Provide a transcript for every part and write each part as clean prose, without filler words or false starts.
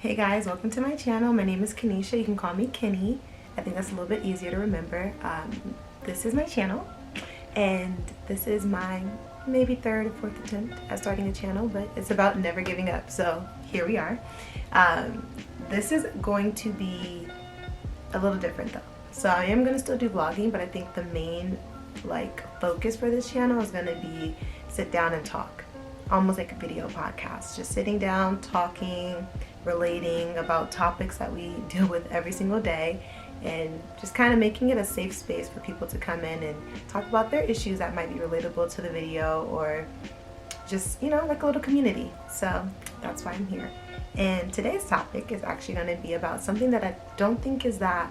Hey guys, welcome to my channel. My name is Kenisha. You can call me Kenny. I think that's a little bit easier to remember. This is my channel, and this is my maybe third or fourth attempt at starting a channel, but it's about never giving up. So here we are. This is going to be a little different though. So I am going to still do vlogging, but I think the main focus for this channel is going to be sit down and talk. Almost like a video podcast, just sitting down, talking, relating about topics that we deal with every single day, and just kind of making it a safe space for people to come in and talk about their issues that might be relatable to the video, or just, like a little community. So that's why I'm here. And today's topic is actually going to be about something that I don't think is that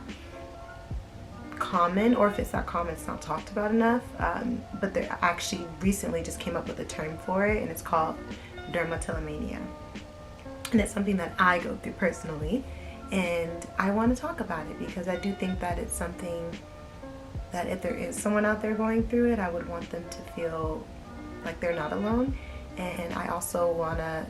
common, or if it's that common, it's not talked about enough, but they actually recently just came up with a term for it, and it's called dermatillomania. And it's something that I go through personally, and I want to talk about it because I do think that it's something that if there is someone out there going through it, I would want them to feel like they're not alone. And I also want to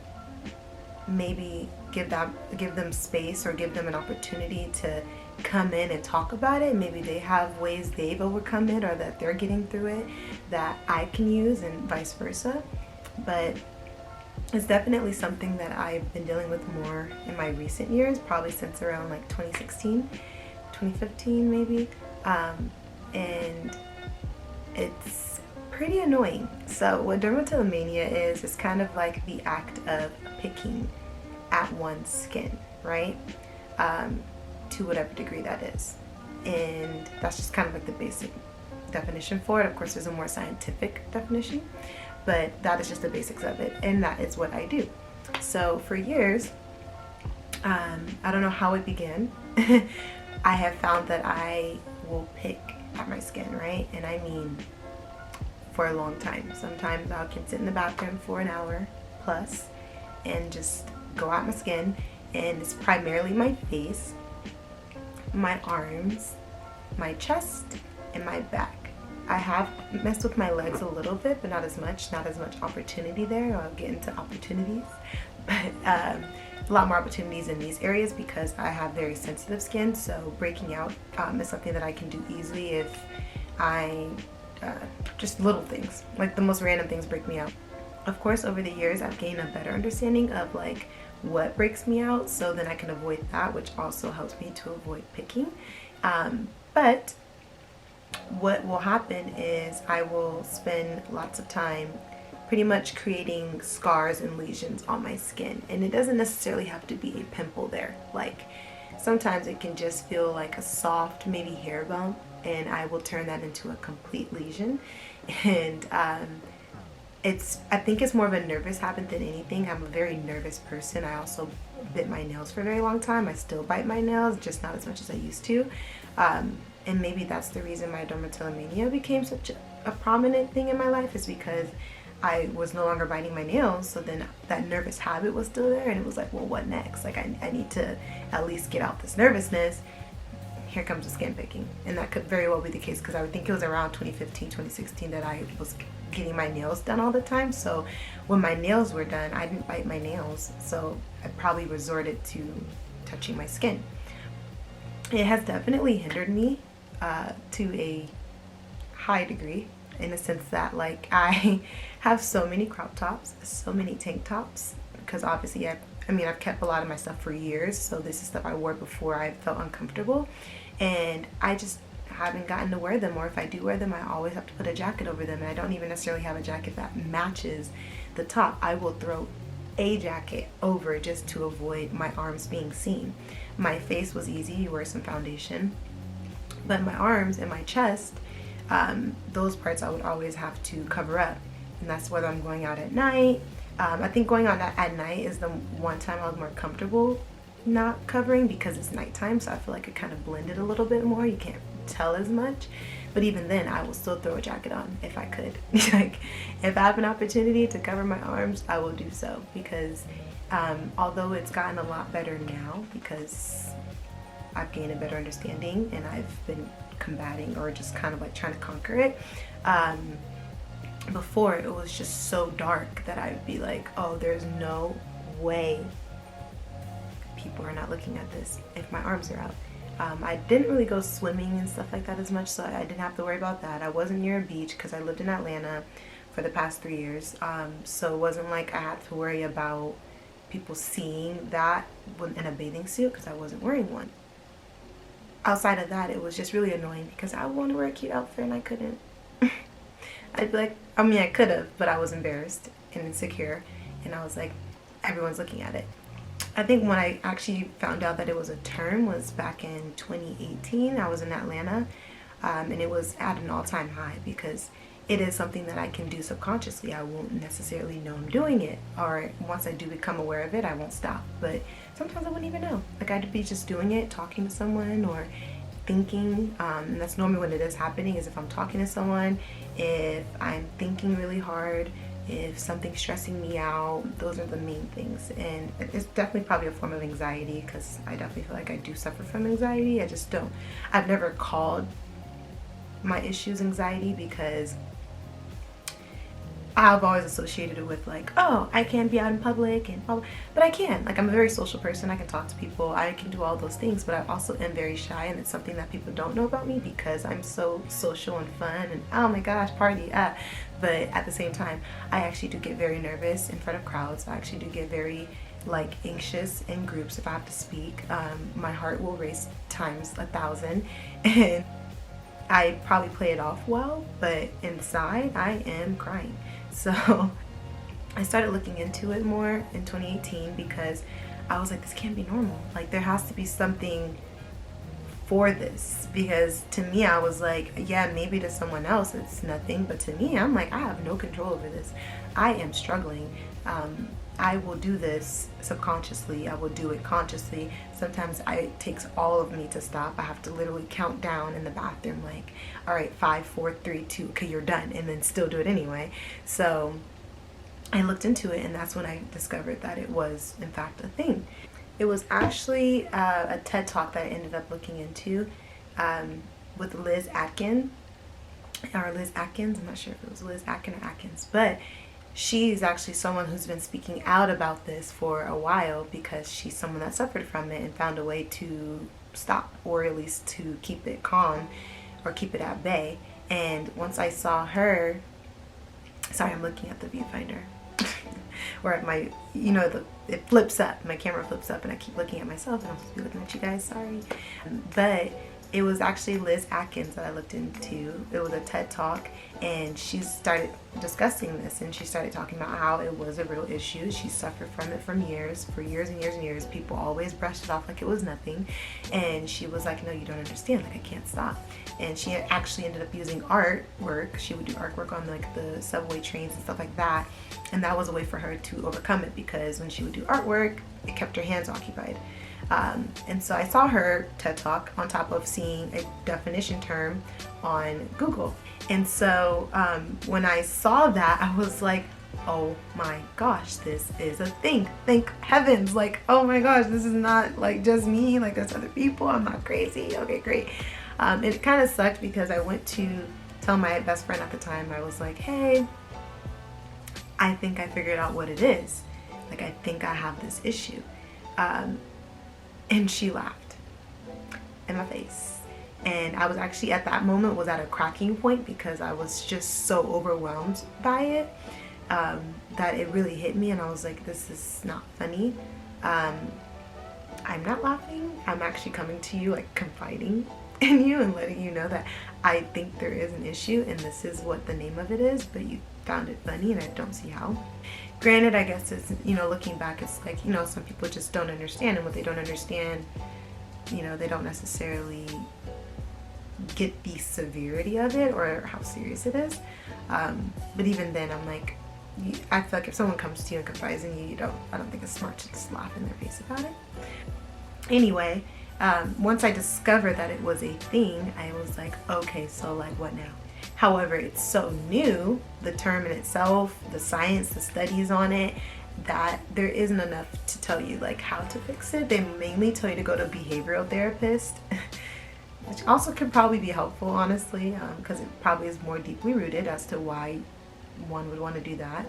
maybe give them space, or give them an opportunity to come in and talk about it. Maybe they have ways they've overcome it, or that they're getting through it that I can use, and vice versa. But it's definitely something that I've been dealing with more in my recent years, probably since around 2016, 2015 maybe. And it's pretty annoying. So what dermatillomania is, it's kind of like the act of picking at one's skin, right? To whatever degree that is. And that's just kind of like the basic definition for it. Of course, there's a more scientific definition, but that is just the basics of it, and that is what I do. So for years, I don't know how it began. I have found that I will pick at my skin, right? And I mean for a long time. Sometimes I can sit in the bathroom for an hour plus and just go at my skin, and it's primarily my face, my arms, my chest, and my back. I have messed with my legs a little bit, but not as much opportunity there. I'll get into opportunities, but a lot more opportunities in these areas because I have very sensitive skin. So breaking out is something that I can do easily if I just little things, like the most random things break me out. Of course, over the years, I've gained a better understanding of what breaks me out, so then I can avoid that, which also helps me to avoid picking. But what will happen is I will spend lots of time pretty much creating scars and lesions on my skin, and it doesn't necessarily have to be a pimple there. Sometimes it can just feel like a soft, maybe hair bump, and I will turn that into a complete lesion. And I think it's more of a nervous habit than anything. I'm a very nervous person. I also bit my nails for a very long time. I still bite my nails, just not as much as I used to. And maybe that's the reason my dermatillomania became such a prominent thing in my life, is because I was no longer biting my nails. So then that nervous habit was still there, and it was like, well, what next? I need to at least get out this nervousness. Here comes the skin picking. And that could very well be the case, because I would think it was around 2015, 2016 that I was getting my nails done all the time. So when my nails were done, I didn't bite my nails, so I probably resorted to touching my skin. It has definitely hindered me to a high degree, in the sense that I have so many crop tops, so many tank tops, because obviously I've kept a lot of my stuff for years, so this is stuff I wore before I felt uncomfortable, and I just haven't gotten to wear them. Or if I do wear them, I always have to put a jacket over them, and I don't even necessarily have a jacket that matches the top. I will throw a jacket over just to avoid my arms being seen. My face was easy, you wear some foundation, but my arms and my chest, those parts I would always have to cover up, and that's whether I'm going out at night. I think going out at night is the one time I was more comfortable not covering, because it's nighttime, so I feel like it kind of blended a little bit more. You can't tell as much, but even then I will still throw a jacket on if I could. If I have an opportunity to cover my arms, I will do so, because although it's gotten a lot better now because I've gained a better understanding and I've been combating, or just kind of trying to conquer it, before it was just so dark that I'd be like, oh, there's no way people are not looking at this if my arms are out. I didn't really go swimming and stuff like that as much, so I didn't have to worry about that. I wasn't near a beach because I lived in Atlanta for the past 3 years, so it wasn't like I had to worry about people seeing that in a bathing suit because I wasn't wearing one. Outside of that, it was just really annoying because I want to wear a cute outfit and I couldn't. I'd be like, I mean, I could have, but I was embarrassed and insecure, and I was like, everyone's looking at it. I think when I actually found out that it was a term was back in 2018. I was in Atlanta, and it was at an all-time high because it is something that I can do subconsciously. I won't necessarily know I'm doing it, or once I do become aware of it, I won't stop. But sometimes I wouldn't even know. Like, I'd be just doing it, talking to someone, or thinking, and that's normally when it is happening, is if I'm talking to someone, if I'm thinking really hard, if something's stressing me out. Those are the main things, and it's definitely probably a form of anxiety because I definitely feel like I do suffer from anxiety. I've never called my issues anxiety because I've always associated it with like, oh, I can't be out in public and blah, blah. But I can. Like, I'm a very social person. I can talk to people. I can do all those things, but I also am very shy, and it's something that people don't know about me because I'm so social and fun and oh my gosh, party. But at the same time, I actually do get very nervous in front of crowds. I actually do get very like anxious in groups if I have to speak. My heart will race times 1,000, and I probably play it off well, but inside I am crying. So I started looking into it more in 2018 because I was like, this can't be normal. Like, there has to be something for this, because to me, I was like, yeah, maybe to someone else it's nothing, but to me, I'm like, I have no control over this. I am struggling. I will do this subconsciously. I will do it consciously. Sometimes it takes all of me to stop. I have to literally count down in the bathroom, like, all right, 5, 4, 3, 2, okay, you're done, and then still do it anyway. So I looked into it, and that's when I discovered that it was, in fact, a thing. It was actually a TED Talk that I ended up looking into with Liz Atkins, I'm not sure if it was Liz Atkins or Atkins, but she's actually someone who's been speaking out about this for a while because she's someone that suffered from it and found a way to stop, or at least to keep it calm or keep it at bay. And once I saw her, sorry, I'm looking at the viewfinder or at my, it flips up, my camera flips up, and I keep looking at myself, and I'm supposed to be looking at you guys, sorry. But it was actually Liz Atkins that I looked into. It was a TED Talk, and she started discussing this, and she started talking about how it was a real issue. She suffered from it for years and years and years. People always brushed it off like it was nothing, and she was like, no, you don't understand, like, I can't stop. And she actually ended up using artwork. She would do artwork on like the subway trains and stuff like that, and that was a way for her to overcome it, because when she would do artwork, it kept her hands occupied. And so I saw her TED Talk on top of seeing a definition term on Google. And so when I saw that, I was like, oh my gosh, this is a thing. Thank heavens. Like, oh my gosh, this is not like just me, like there's other people. I'm not crazy. Okay, great. It kind of sucked because I went to tell my best friend at the time. I was like, hey, I think I figured out what it is. Like, I think I have this issue. And she laughed in my face. And I was actually at that moment was at a cracking point because I was just so overwhelmed by it that it really hit me, and I was like, this is not funny. I'm not laughing. I'm actually coming to you, like, confiding in you and letting you know that I think there is an issue and this is what the name of it is, but you found it funny and I don't see how. Granted, I guess it's, looking back, it's like, some people just don't understand, and what they don't understand, they don't necessarily get the severity of it or how serious it is. But even then, I'm like, I feel like if someone comes to you and confides in you, I don't think it's smart to just laugh in their face about it. Anyway, once I discovered that it was a thing, I was like, okay, so like what now? However, it's so new, the term in itself, the science, the studies on it, that there isn't enough to tell you like how to fix it. They mainly tell you to go to a behavioral therapist, which also could probably be helpful, honestly, because it probably is more deeply rooted as to why one would want to do that.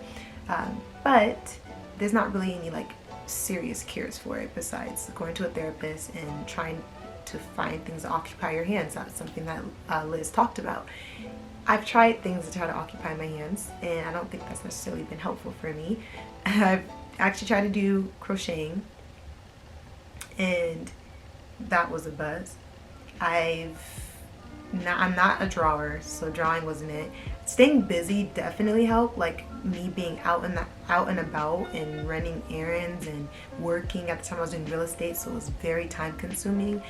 But there's not really any like serious cures for it besides going to a therapist and trying to find things to occupy your hands. That's something that Liz talked about. I've tried things to try to occupy my hands, and I don't think that's necessarily been helpful for me. I've actually tried to do crocheting, and that was a buzz. I'm not a drawer, so drawing wasn't it. Staying busy definitely helped, like me being out and about and running errands and working. At the time I was doing real estate, so it was very time consuming.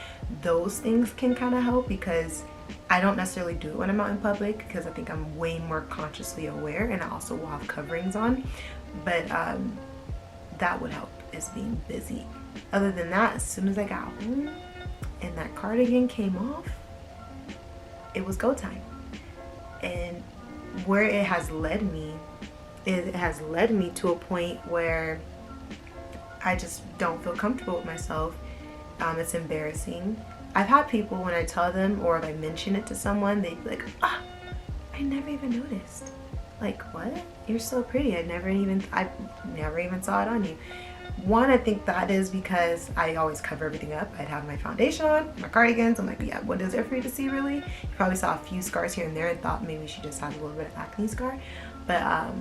Those things can kind of help because I don't necessarily do it when I'm out in public because I think I'm way more consciously aware, and I also will have coverings on. But that would help, is being busy. Other than that, as soon as I got home and that cardigan came off, it was go time. And where it has led me to a point where I just don't feel comfortable with myself. It's embarrassing. I've had people, when I tell them or if I mention it to someone, they'd be like, I never even noticed. Like, what? You're so pretty. I never even saw it on you. One, I think that is because I always cover everything up. I'd have my foundation on, my cardigans. I'm like, yeah, what is there for you to see, really? You probably saw a few scars here and there and thought maybe she just had a little bit of acne scar. But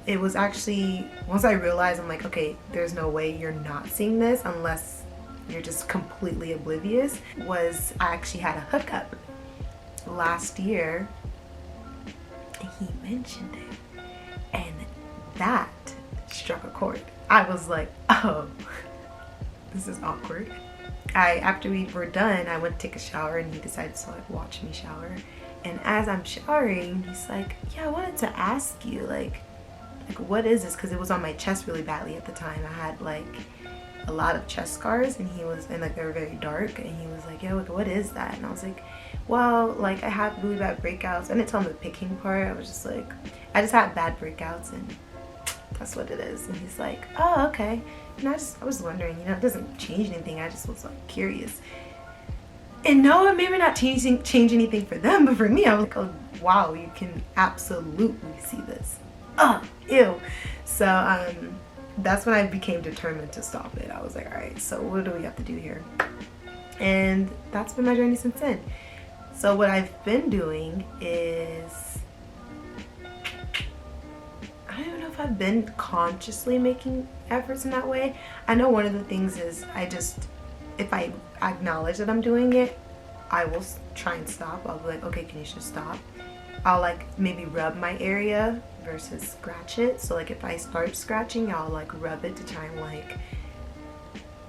it was actually, once I realized, I'm like, okay, there's no way you're not seeing this unless you're just completely oblivious, was I actually had a hookup last year. And he mentioned it. And that struck a chord. I was like, oh, this is awkward. After we were done, I went to take a shower and he decided to like watch me shower. And as I'm showering, he's like, yeah, I wanted to ask you, like what is this? Because it was on my chest really badly at the time. I had like a lot of chest scars, and like they were very dark, and he was like, yeah, what is that? And I was like, well, like I have really bad breakouts. I didn't tell him the picking part. I was just like, I just had bad breakouts, and that's what it is. And he's like, oh, okay. And I was wondering, it doesn't change anything. I just was like curious. And no, it maybe not change anything for them, but for me, I was like, oh wow, you can absolutely see this. Oh, ew. So that's when I became determined to stop it. I was like, all right, so what do we have to do here? And that's been my journey since then. So what I've been doing is, I don't even know if I've been consciously making efforts in that way. I know one of the things is if I acknowledge that I'm doing it, I will try and stop. I'll be like, okay, can you just stop? I'll like maybe rub my area versus scratch it. So like if I start scratching, I'll like rub it to try and like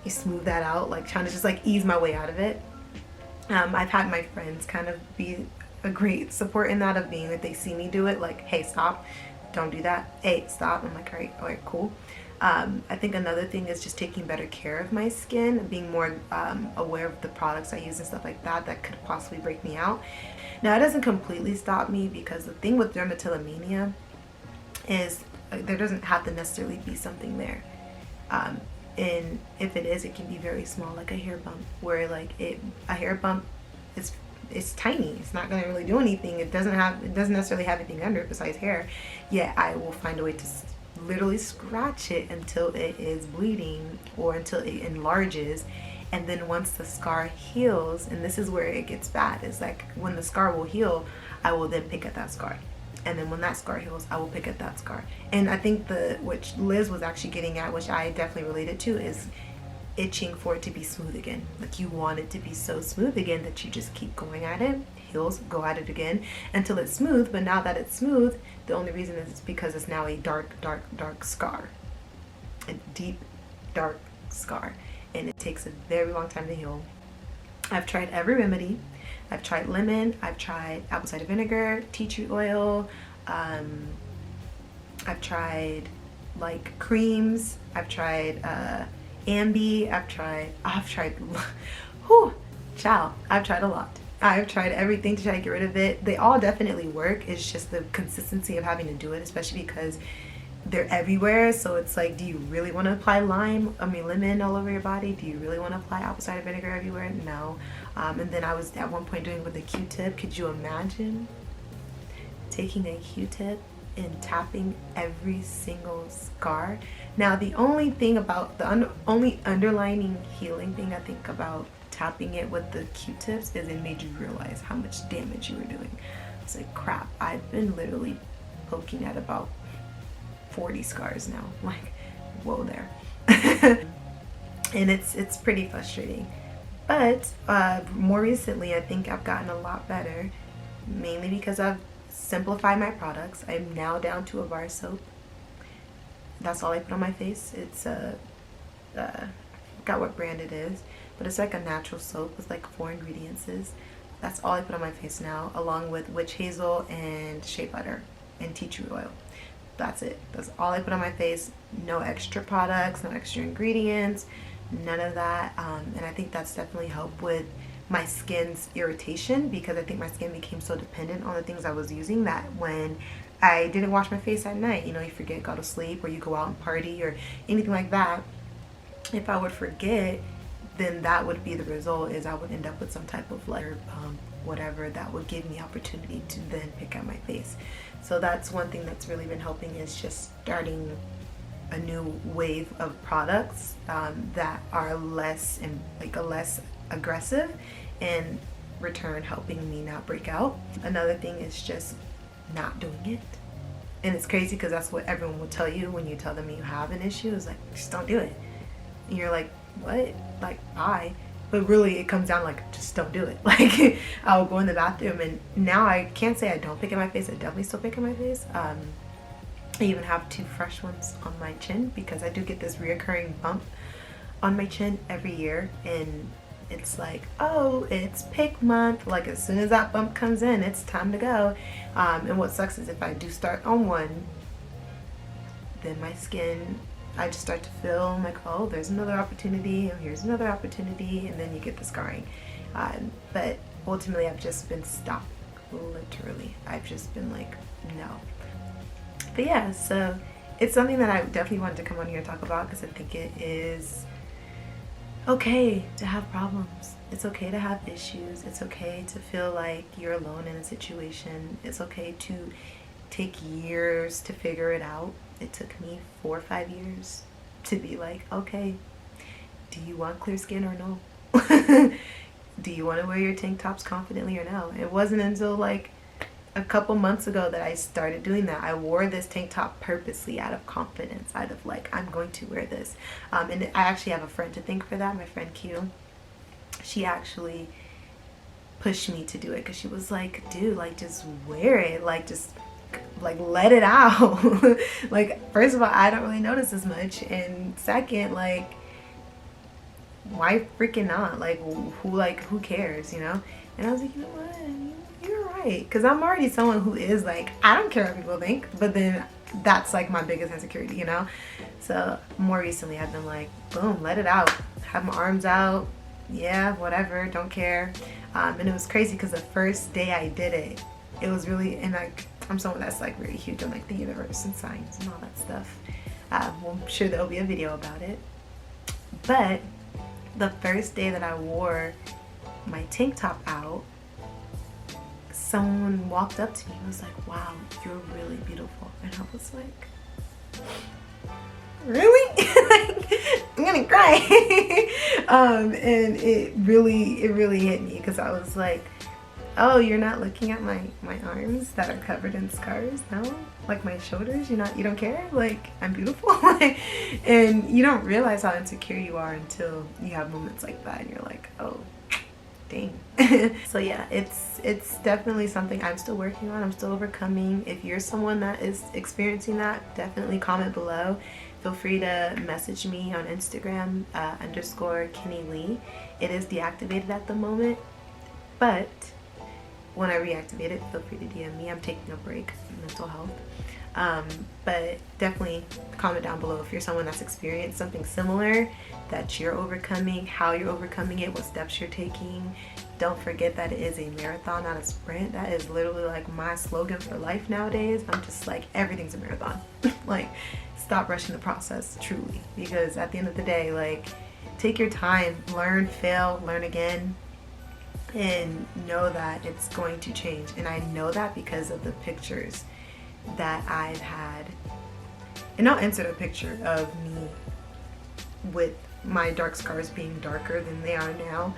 smooth that out, like trying to just like ease my way out of it. I've had my friends kind of be a great support in that, of being that they see me do it, like, hey, stop, don't do that, hey, stop. I'm like, all right, cool. I think another thing is just taking better care of my skin, being more aware of the products I use and stuff like that that could possibly break me out. Now, it doesn't completely stop me, because the thing with dermatillomania is there doesn't have to necessarily be something there. And if it is, it can be very small, like a hair bump, where like a hair bump is tiny. It's not going to really do anything. It doesn't necessarily have anything under it besides hair. Yet I will find a way to literally scratch it until it is bleeding or until it enlarges. And then once the scar heals, and this is where it gets bad, is like when the scar will heal, I will then pick at that scar. And then when that scar heals, I will pick at that scar. And I think which Liz was actually getting at, which I definitely related to, is itching for it to be smooth again. Like you want it to be so smooth again that you just keep going at it, heals, go at it again until it's smooth. But now that it's smooth, the only reason is because it's now a dark scar. A deep, dark scar. And it takes a very long time to heal. I've tried every remedy. I've tried lemon, I've tried apple cider vinegar, tea tree oil, I've tried like creams, I've tried Ambi, I've tried a lot. I've tried everything to try to get rid of it. They all definitely work. It's just the consistency of having to do it, especially because they're everywhere. So it's like, do you really want to apply lemon all over your body? Do you really want to apply apple cider vinegar everywhere? No. And then I was at one point doing it with a Q-tip. Could you imagine taking a Q-tip in tapping every single scar. Now, the only thing about the only underlining healing thing I think about tapping it with the Q-tips is it made you realize how much damage you were doing. It's like, crap, I've been literally poking at about 40 scars now. Like, whoa there. And it's pretty frustrating. But more recently, I think I've gotten a lot better, mainly because I've simplified my products. I'm now down to a bar soap. That's all I put on my face. It's I forgot what brand it is, but it's like a natural soap with like 4 ingredients. That's all I put on my face now, along with witch hazel and shea butter and tea tree oil. That's it. That's all I put on my face. No extra products, no extra ingredients, none of that. And I think that's definitely helped with my skin's irritation, because I think my skin became so dependent on the things I was using that when I didn't wash my face at night, you know, you forget, go to sleep, or you go out and party or anything like that. If I would forget, then that would be the result, is I would end up with some type of like whatever that would give me opportunity to then pick at my face. So that's one thing that's really been helping, is just starting a new wave of products that are less aggressive, and return helping me not break out. Another thing is just not doing it. And it's crazy because that's what everyone will tell you when you tell them you have an issue, is like, just don't do it. And you're like, what? Like, bye. But really it comes down like, just don't do it. Like, I'll go in the bathroom, and now I can't say I don't pick at my face. I definitely still pick at my face. I even have 2 fresh ones on my chin, because I do get this reoccurring bump on my chin every year, and it's like, oh, it's pick month. Like, as soon as that bump comes in, it's time to go. And what sucks is if I do start on one, then my skin, I just start to feel like, oh, there's another opportunity, and here's another opportunity, and then you get the scarring. But ultimately, I've just been stopped. Literally, I've just been like, no. But yeah, so it's something that I definitely wanted to come on here and talk about, because I think it is okay to have problems. It's okay to have issues. It's okay to feel like you're alone in a situation. It's okay to take years to figure it out. It took me 4 or 5 years to be like, okay, do you want clear skin or no? Do you want to wear your tank tops confidently or no? It wasn't until like a couple months ago that I started doing that. I wore this tank top purposely out of confidence, out of like, I'm going to wear this. And I actually have a friend to thank for that, my friend Q. She actually pushed me to do it, because she was like, dude, like, just wear it, like, just like let it out. Like, first of all, I don't really notice as much, and second, like, why freaking not? Like, who cares, you know? And I was like, you know what, you're right, because I'm already someone who is like, I don't care what people think, but then that's like my biggest insecurity, you know? So more recently I've been like, boom, let it out, have my arms out, yeah, whatever, don't care. And it was crazy because the first day I did it, it was really, and like, I'm someone that's like really huge on like the universe and science and all that stuff. Well, I'm sure there'll be a video about it. But the first day that I wore my tank top out, someone walked up to me and was like, wow, you're really beautiful. And I was like, really? Like, I'm gonna cry. And it really hit me, because I was like, oh, you're not looking at my arms that are covered in scars? No? Like my shoulders? You don't care? Like, I'm beautiful? And you don't realize how insecure you are until you have moments like that, and you're like, oh, dang. So yeah, it's definitely something I'm still working on. I'm still overcoming. If you're someone that is experiencing that, definitely comment below. Feel free to message me on Instagram, _Kenny Lee. It is deactivated at the moment, but when I reactivate it, feel free to DM me. I'm taking a break from mental health. But definitely comment down below if you're someone that's experienced something similar that you're overcoming, how you're overcoming it, what steps you're taking. Don't forget that it is a marathon, not a sprint. That is literally like my slogan for life nowadays. I'm just like, everything's a marathon. Like, stop rushing the process, truly. Because at the end of the day, like, take your time, learn, fail, learn again, and know that it's going to change. And I know that because of the pictures that I've had, and I'll insert a picture of me with my dark scars being darker than they are now.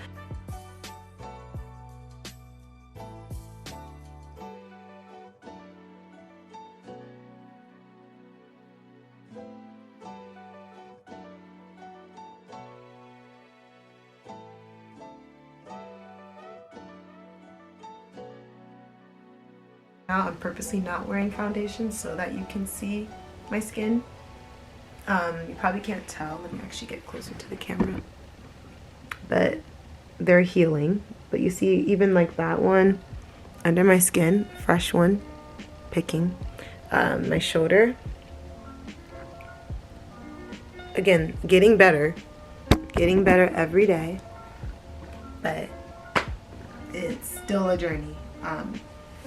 Now I'm purposely not wearing foundation so that you can see my skin. You probably can't tell. Let me actually get closer to the camera. But they're healing. But you see even like that one under my skin, fresh one, picking. My shoulder. Again, getting better every day. But it's still a journey.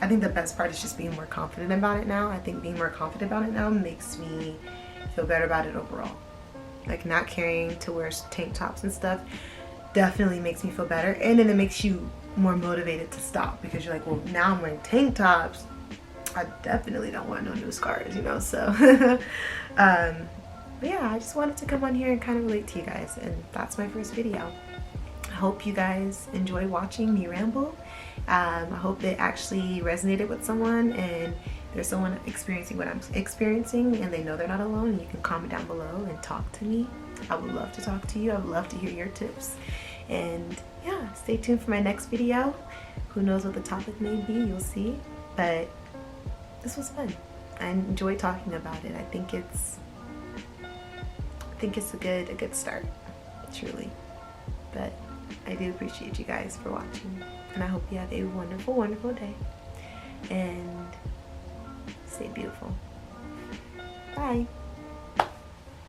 I think the best part is just being more confident about it now. I think being more confident about it now makes me feel better about it overall. Like not caring to wear tank tops and stuff definitely makes me feel better. And then it makes you more motivated to stop because you're like, well, now I'm wearing tank tops. I definitely don't want no new scars, you know, so. But yeah, I just wanted to come on here and kind of relate to you guys. And that's my first video. I hope you guys enjoy watching me ramble. I hope it actually resonated with someone and there's someone experiencing what I'm experiencing and they know they're not alone, and you can comment down below and talk to me. I would love to talk to you. I would love to hear your tips. And yeah, stay tuned for my next video. Who knows what the topic may be, you'll see. But this was fun. I enjoy talking about it. I think it's a good start, truly. But I do appreciate you guys for watching, and I hope you have a wonderful, wonderful day, and stay beautiful. Bye.